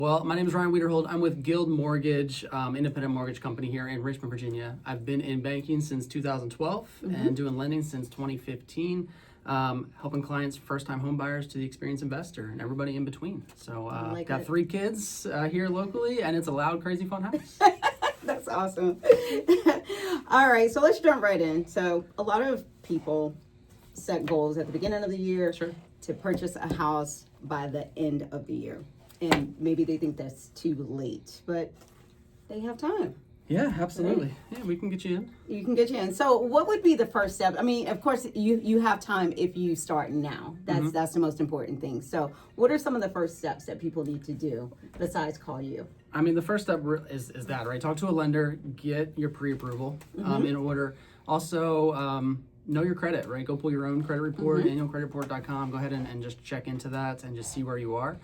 Well, my name is Ryan Wiederhold. I'm with Guild Mortgage, independent mortgage company here in Richmond, Virginia. I've been in banking since 2012 and doing lending since 2015, helping clients, first-time home buyers to the experienced investor and everybody in between. So got 3 kids here locally, and it's a loud, crazy, fun house. That's awesome. All right, so let's jump right in. So a lot of people set goals at the beginning of the year to purchase a house by the end of the year. And maybe they think that's too late, but they have time. Yeah, absolutely. Right? Yeah, we can get you in. You can get you in. So what would be the first step? I mean, of course, you have time if you start now. That's the most important thing. So what are some of the first steps that people need to do besides call you? I mean, the first step is that, right? Talk to a lender, get your pre-approval in order. Also, know your credit, right? Go pull your own credit report, annualcreditreport.com. Go ahead and just check into that and just see where you are.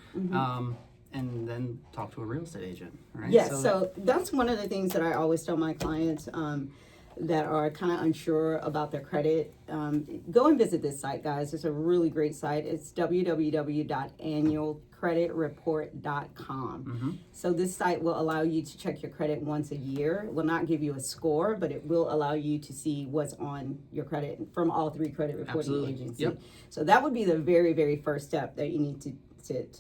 And then talk to a real estate agent, right? Yes, so that's one of the things that I always tell my clients that are kind of unsure about their credit. Go and visit this site, guys. It's a really great site. It's www.annualcreditreport.com. So this site will allow you to check your credit once a year. It will not give you a score, but it will allow you to see what's on your credit from all 3 credit reporting agencies. Yep. So that would be the very, very first step that you need to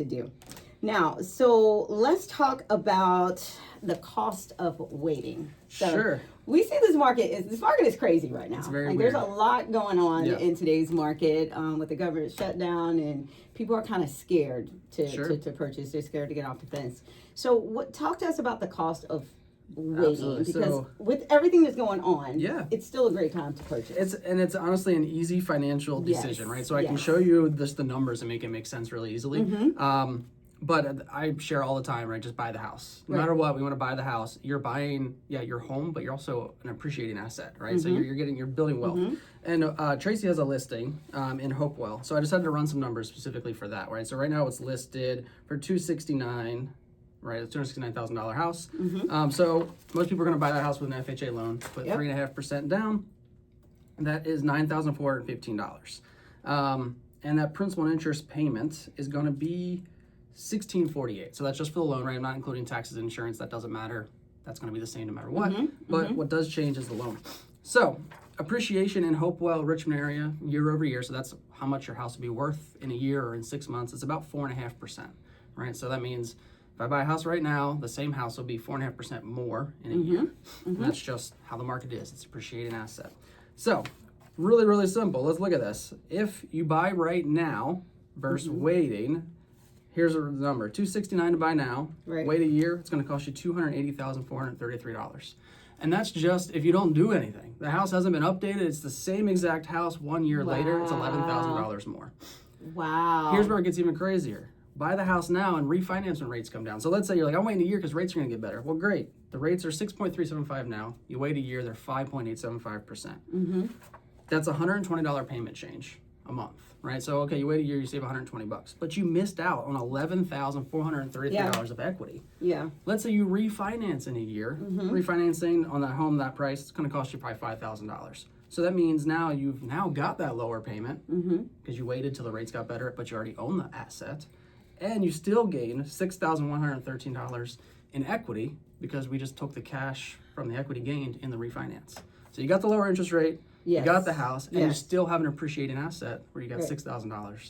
do. Now, so let's talk about the cost of waiting. So we see this market is crazy right now. It's very weird. There's a lot going on in today's market with the government shutdown, and people are kind of scared to purchase. They're scared to get off the fence. So talk to us about the cost of waiting, because with everything that's going on, it's still a great time to purchase. It's honestly an easy financial decision, right? So I can show you the numbers and make it make sense really easily. But I share all the time, right? Just buy the house. No matter what, we want to buy the house. You're buying, your home, but you're also an appreciating asset, right? So you're building wealth. And Tracy has a listing in Hopewell. So I decided to run some numbers specifically for that, right? So right now it's listed for $269,000, right? It's $269,000 house. So most people are going to buy that house with an FHA loan, put 3.5% down. And that is $9,415. And that principal and interest payment is going to be $1,648. So that's just for the loan, right? I'm not including taxes and insurance. That doesn't matter. That's going to be the same no matter what. But what does change is the loan. So appreciation in Hopewell, Richmond area, year over year. So that's how much your house will be worth in a year or in 6 months. It's about 4.5%, right? So that means if I buy a house right now, the same house will be 4.5% more in a year. And that's just how the market is. It's appreciating asset. So really, really simple. Let's look at this. If you buy right now versus waiting, here's a number: $269 to buy now. Wait a year, it's going to cost you $280,433, and that's just if you don't do anything. The house hasn't been updated. It's the same exact house 1 year later. It's $11,000 more. Wow. Here's where it gets even crazier: buy the house now and refinance when rates come down. So let's say you're like, I'm waiting a year because rates are going to get better. Well, great. The rates are 6.375 now. You wait a year, they're 5.875%. That's a $120 payment change a month, right? So, okay, you wait a year, you save $120, but you missed out on $11,433 of equity. Let's say you refinance in a year, refinancing on that home, that price, it's going to cost you probably $5,000. So that means now you've got that lower payment because you waited till the rates got better, but you already own the asset, and you still gain $6,113 in equity because we just took the cash from the equity gained in the refinance. So you got the lower interest rate, you got the house, and you still have an appreciating asset where you got $6,000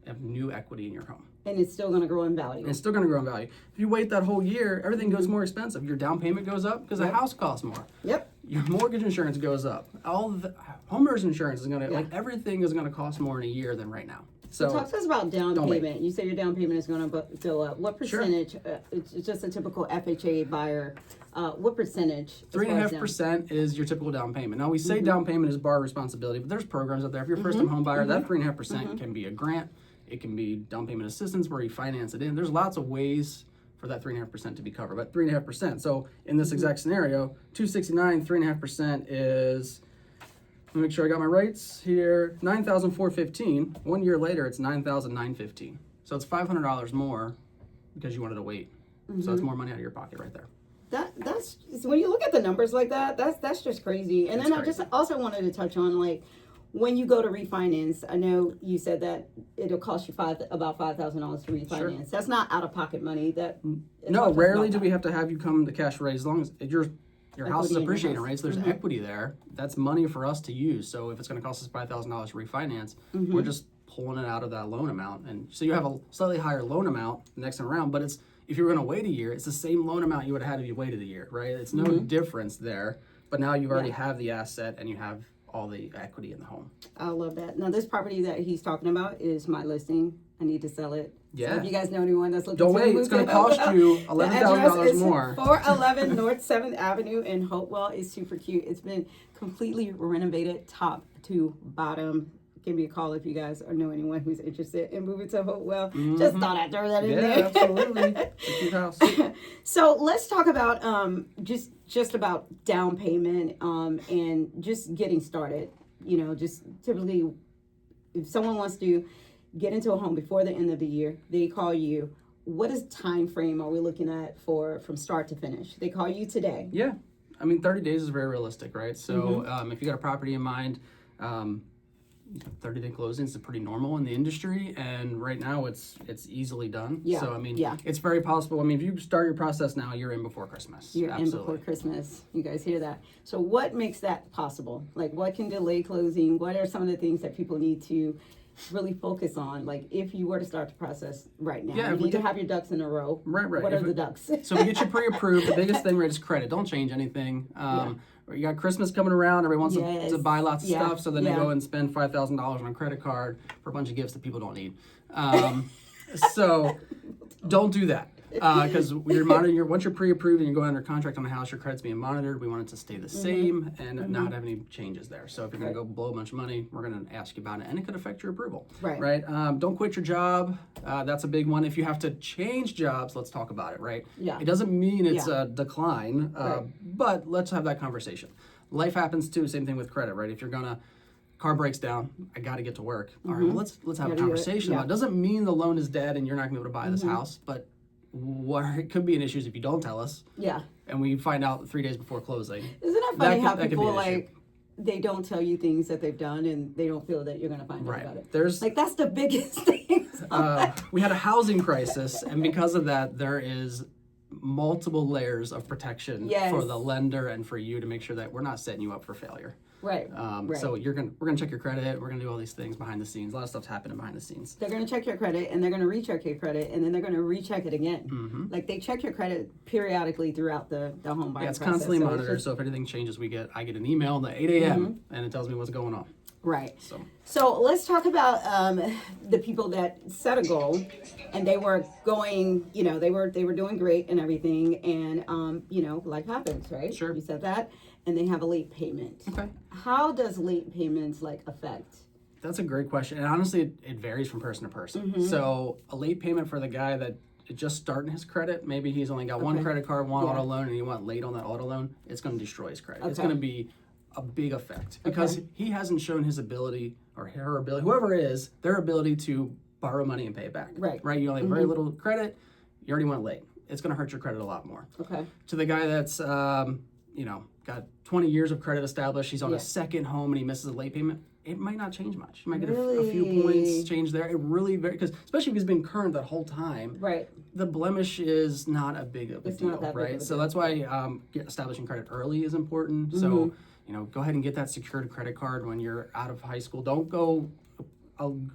of new equity in your home. And it's still going to grow in value. And it's still going to grow in value. If you wait that whole year, everything goes more expensive. Your down payment goes up because the house costs more. Your mortgage insurance goes up. All the homeowners insurance is going to, everything is going to cost more in a year than right now. So talk to us about down payment. You say your down payment is going to go up. What percentage? It's just a typical FHA buyer. What percentage? 3.5% is your typical down payment. Now we say down payment is borrower responsibility, but there's programs out there. If you're a first-time home buyer, that 3.5% can be a grant. It can be down payment assistance where you finance it in. There's lots of ways for that 3.5% to be covered, but 3.5%. So in this exact scenario, $269, 3.5% is. Let me make sure I got my rates here. $9,415. 1 year later, it's $9,915. So it's $500 more because you wanted to wait. So it's more money out of your pocket right there. That's when you look at the numbers like that. That's just crazy. And then I just also wanted to touch on when you go to refinance, I know you said that it'll cost you about $5,000 to refinance. Sure. That's not out of pocket money. No, rarely do we have to have you come to cash rate as long as your house is appreciating, right? So there's equity there. That's money for us to use. So if it's going to cost us $5,000 to refinance, we're just pulling it out of that loan amount. And so you have a slightly higher loan amount next time around, but if you were going to wait a year, it's the same loan amount you would have had if you waited a year, right? It's no difference there, but now you already have the asset and you have all the equity in the home. I love that. Now, this property that he's talking about is my listing. I need to sell it. Yeah. So if you guys know anyone that's looking Don't wait. It's going to cost you $11,000 more. 411 North 7th Avenue in Hopewell. It's super cute. It's been completely renovated top to bottom. Give me a call if you guys or know anyone who's interested in moving to Hopewell. Just thought I'd throw that in there. Yeah, absolutely. It's a cute house. So let's talk about just about down payment and just getting started. You know, just typically if someone wants to get into a home before the end of the year, they call you. What is time frame are we looking at from start to finish? They call you today. Yeah. I mean, 30 days is very realistic, right? So if you got a property in mind, 30-day closings is pretty normal in the industry, and right now it's easily done. Yeah. So I mean, it's very possible. I mean, if you start your process now, you're in before Christmas. You're in before Christmas. You guys hear that? So what makes that possible? Like, what can delay closing? What are some of the things that people need to really focus on? Like, if you were to start the process right now, you need to have your ducks in a row. Right. What are the ducks? So we get you pre-approved. The biggest thing, right, is credit. Don't change anything. You got Christmas coming around. Everyone wants to buy lots of stuff, so then they go and spend $5,000 on a credit card for a bunch of gifts that people don't need. So don't do that, because you're monitoring. Once you're pre-approved and you go under contract on the house, your credit's being monitored. We want it to stay the same and not have any changes there. So if you're going to go blow a bunch of money, we're going to ask you about it, and it could affect your approval. Right. Don't quit your job. That's a big one. If you have to change jobs, let's talk about it. Right. Yeah. It doesn't mean it's a decline, but let's have that conversation. Life happens too. Same thing with credit. Right. If you're gonna car breaks down, I got to get to work. All right. Well, let's have a conversation. It doesn't mean the loan is dead and you're not going to be able to buy this house, but it could be an issue if you don't tell us. Yeah. And we find out 3 days before closing. Isn't that funny how people they don't tell you things that they've done and they don't feel that you're going to find out about it. That's the biggest thing. We had a housing crisis, and because of that, there is multiple layers of protection for the lender and for you to make sure that we're not setting you up for failure. Right. So we're gonna check your credit. We're gonna do all these things behind the scenes. A lot of stuff's happening behind the scenes. They're gonna check your credit, and they're gonna recheck your credit, and then they're gonna recheck it again. Like, they check your credit periodically throughout the home buying it's process. Constantly monitored. So if anything changes, I get an email at 8 a.m. and it tells me what's going on. Right. So let's talk about the people that set a goal, and they were going. They were doing great and everything, and life happens, right? Sure. You said that. And they have a late payment. Okay. How does late payments affect? That's a great question. And honestly, it varies from person to person. So a late payment for the guy that is just starting his credit, maybe he's only got one credit card, one auto loan, and he went late on that auto loan, it's going to destroy his credit. It's going to be a big effect because he hasn't shown his ability or her ability, whoever it is, their ability to borrow money and pay it back. Right. You only have very little credit. You already went late. It's going to hurt your credit a lot more. Okay. To the guy that's, got 20 years of credit established, he's on a second home and he misses a late payment, it might not change much. You might get a few points change there. It really because especially if he's been current that whole time. Right. The blemish is not a big of a deal, right? So that's why establishing credit early is important. So, go ahead and get that secured credit card when you're out of high school. Don't go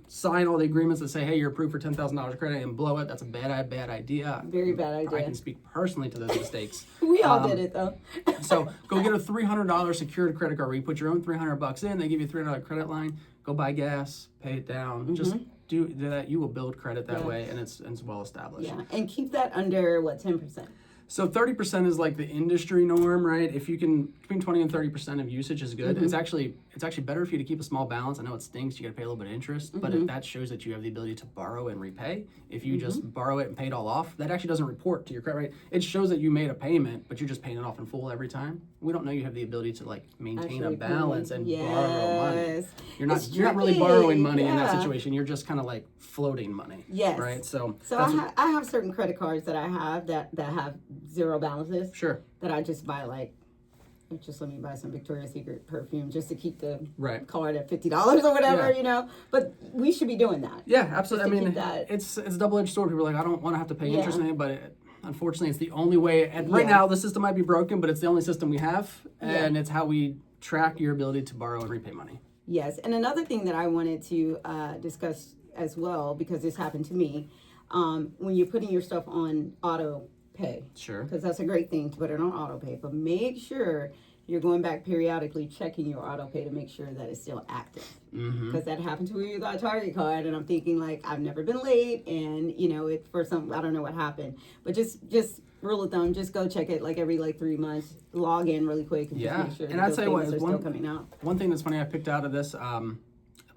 sign all the agreements that say, hey, you're approved for $10,000 credit and blow it. That's a bad idea. Very bad idea. I can speak personally to those mistakes. We all did it, though. So go get a $300 secured credit card where you put your own $300 in. They give you a $300 credit line. Go buy gas, pay it down. Just do that. You will build credit that way, and it's well established. Yeah, and keep that under, 10%? So 30% is like the industry norm, right? If you can, between 20 and 30% of usage is good. It's actually better for you to keep a small balance. I know it stinks, you got to pay a little bit of interest, but that shows that you have the ability to borrow and repay. If you just borrow it and pay it all off, that actually doesn't report to your credit rate. It shows that you made a payment, but you're just paying it off in full every time. We don't know you have the ability to maintain a balance and borrow money. You're not really borrowing money in that situation. You're just kind of floating money. Yes. Right. So I have certain credit cards that I have that have zero balances. Sure. That I just buy just let me buy some Victoria's Secret perfume just to keep the right. card at $50 or whatever, you know. But we should be doing that. Yeah, absolutely. I mean, it's a double-edged sword. People are like, I don't want to have to pay interest in it, but unfortunately, it's the only way. And right now, the system might be broken, but it's the only system we have, and it's how we track your ability to borrow and repay money. Yes, and another thing that I wanted to discuss as well, because this happened to me, when you're putting your stuff on auto pay. Sure. Because that's a great thing to put it on auto pay, but make sure you're going back periodically checking your auto pay to make sure that it's still active. Because that happened to me with our Target card, and I'm thinking like I've never been late, and you know it for some I don't know what happened, but just rule of thumb, just go check it like every 3 months, log in really quick, and just make sure and I'd say what is still coming out. One thing that's funny I picked out of this.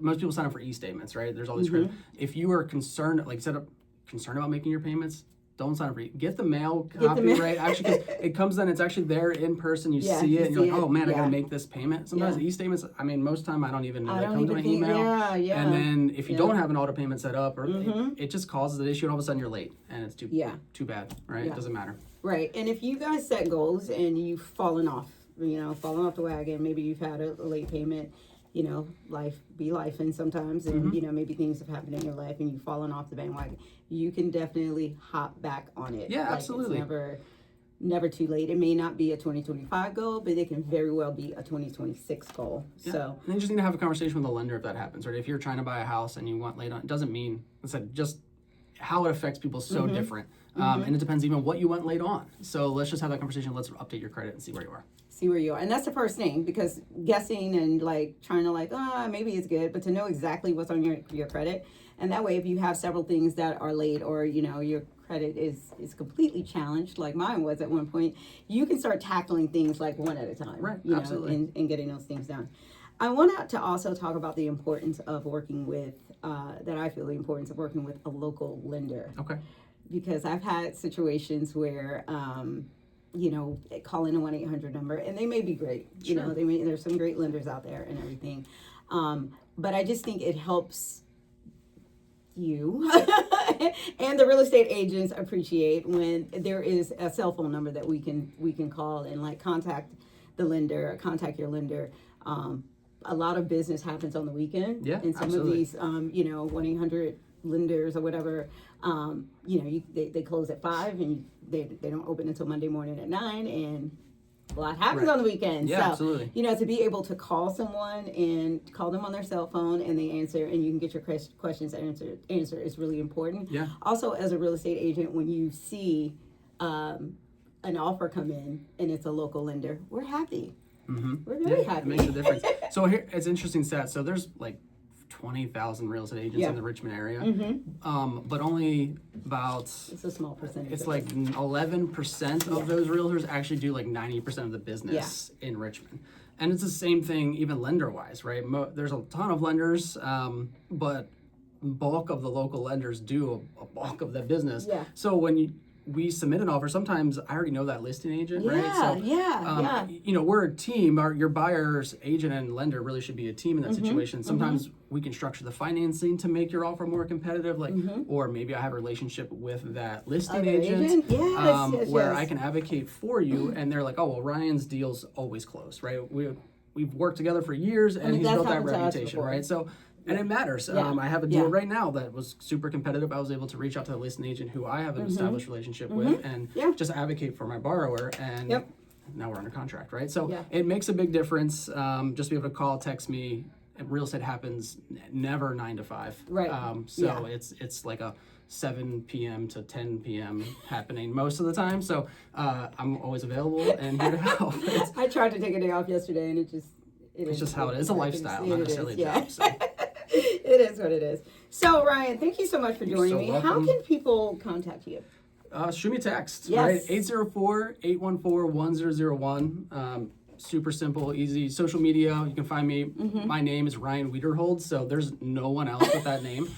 Most people sign up for e-statements, right? There's all these credit. If you are concerned, like set up concerned about making your payments, don't sign up for get the mail copy, right? Actually, because it comes in, it's actually there in person. You see it, and you're like, oh man, I gotta make this payment. Sometimes e-statements, I mean, most time I don't even know they come to an email. And then if you don't have an auto payment set up, or it just causes the issue, and all of a sudden you're late, and it's too bad, right? It doesn't matter. Right, and if you guys set goals and you've fallen off the wagon, maybe you've had a late payment. You know, life be life, and sometimes, and you know, maybe things have happened in your life, and you've fallen off the bandwagon. You can definitely hop back on it. Yeah, absolutely. It's never too late. It may not be a 2025 goal, but it can very well be a 2026 goal. Yeah. So and you just need to have a conversation with the lender if that happens, right? If you're trying to buy a house and you want late on, it doesn't mean, I said, just how it affects people is so different, and it depends even what you went late on. So let's just have that conversation. Let's update your credit and see where you are. And that's the first thing, because guessing and trying to maybe it's good, but to know exactly what's on your credit, and that way if you have several things that are late, or your credit is completely challenged like mine was at one point, you can start tackling things like one at a time, right? Absolutely. And getting those things done. I want to also talk about the importance of working with the importance of working with a local lender. Okay. Because I've had situations where calling a 1-800 number, and they may be great. Sure. There's some great lenders out there and everything. But I just think it helps you and the real estate agents appreciate when there is a cell phone number that we can call and contact the lender, or contact your lender. A lot of business happens on the weekend. Yeah, and some absolutely. of these 1-800 lenders or whatever, they close at 5 and they don't open until Monday morning at 9, and a lot happens on the weekend. Yeah, so, absolutely. To be able to call someone and call them on their cell phone and they answer, and you can get your questions answered is really important. Yeah. Also, as a real estate agent, when you see an offer come in and it's a local lender, we're happy. We're very happy. It makes a difference. So here, it's interesting stat. So there's 20,000 real estate agents in the Richmond area, but only about, it's a small percentage. It's 11% of those realtors actually do 90% of the business in Richmond. And it's the same thing even lender-wise, right? There's a ton of lenders, but bulk of the local lenders do a bulk of the business. Yeah. So when we submit an offer, sometimes I already know that listing agent, right? So, we're a team. Your buyer's agent and lender really should be a team in that situation. Sometimes we can structure the financing to make your offer more competitive, or maybe I have a relationship with that listing agent, where I can advocate for you, and they're like, oh, well, Ryan's deals always close, right? We've worked together for years, and he's built that reputation, right? So. And it matters. I have a deal right now that was super competitive. I was able to reach out to the listing agent who I have an established relationship with and just advocate for my borrower. And now we're under contract, right? So it makes a big difference. Just be able to call, text me. Real estate happens never 9 to 5. Right. It's like a 7 p.m. to 10 p.m. happening most of the time. So I'm always available and here to help. I tried to take a day off yesterday, and it's just how it is. It's a lifestyle, not necessarily a job. So. It is what it is. So, Ryan, thank you so much for joining me. Welcome. How can people contact you? Shoot me a text, right? 804-814-1001. Super simple, easy. Social media, you can find me. My name is Ryan Wiederhold, so there's no one else with that name.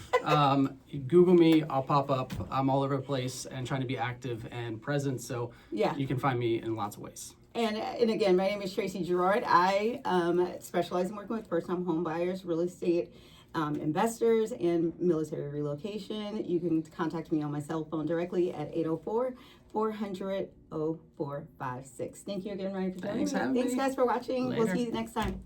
Google me, I'll pop up. I'm all over the place and trying to be active and present, so you can find me in lots of ways. And again, my name is Tracy Gerard. I specialize in working with first-time home buyers, real estate investors and military relocation, you can contact me on my cell phone directly at 804-400-0456. Thank you again, Ryan, for joining me. Thanks, guys, for watching. Later. We'll see you next time.